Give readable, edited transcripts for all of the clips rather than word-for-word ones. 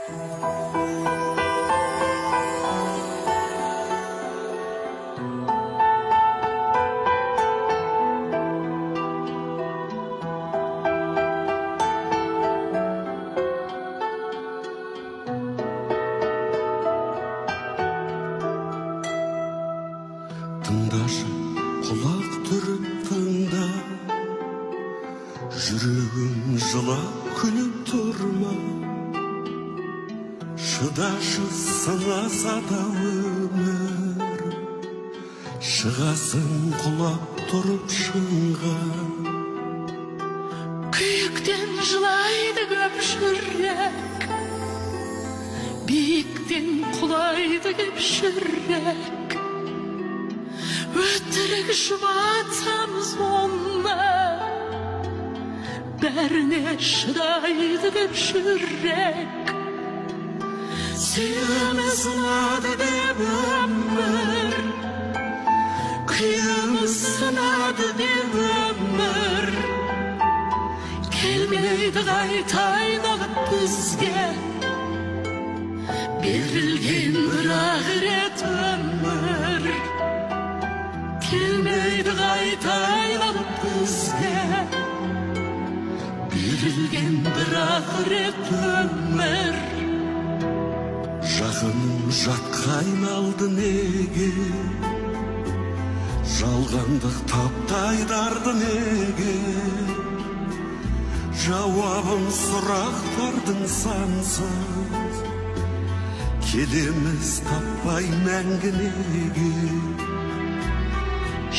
Тыңдашы, құлақ түріп тыңда, жүрегім жылап күліп тұрма. Шыдашы, сынаса да өмір, шығасың құлап тұрып шыңға. Күйіктен жылайды көп жүрек, биіктен құлайды көп жүрек. Өтірік жұбатамыз онда, бәріне шыдайды деп жүрек. Сүйіміз сынады деп өмір, күйіміз сынады деп өмір. Келмейді қайта айналып бізге, берілген бір-ақ рет өмір. Келмейді қайта айналып бізге, берілген бір-ақ рет өмір. Жақының жатқа айналды неге, жалғандық таптайдарды неге. Жауабын сұрақтардың сансыз, келеміз таппай мәңгі неге.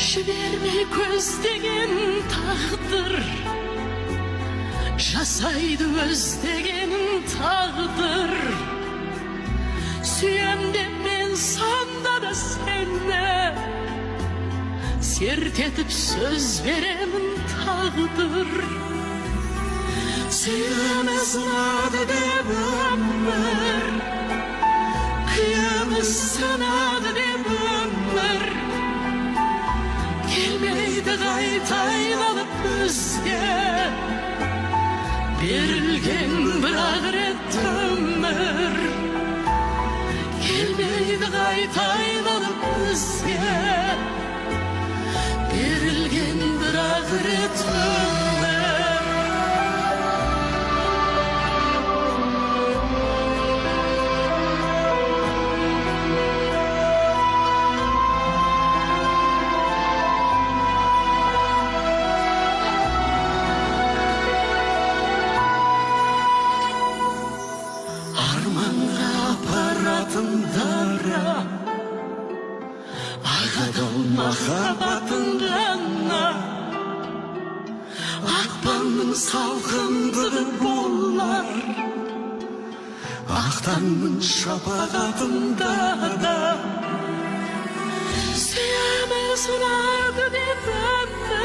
Жібермей көздеген тағдыр, жасайды өздегенін тағдыр. Сүйем деп мен сонда да сені, серт етіп сөз беремін тағдыр. Сүйеміз сынады деп өмір, күйеміз сынады деп өмір. Келмейді қайта айналып бізге, берілген бір-ақ рет өмір. Келмейді қайта айналып бізге, берілген бір-ақ рет өмір. Арманға апаратын дара, ағадал махаббатын ғана. Ақпанның салқындығы болар, ақтаңның шапағатында да. Сүйеміз ұнады деп өмір,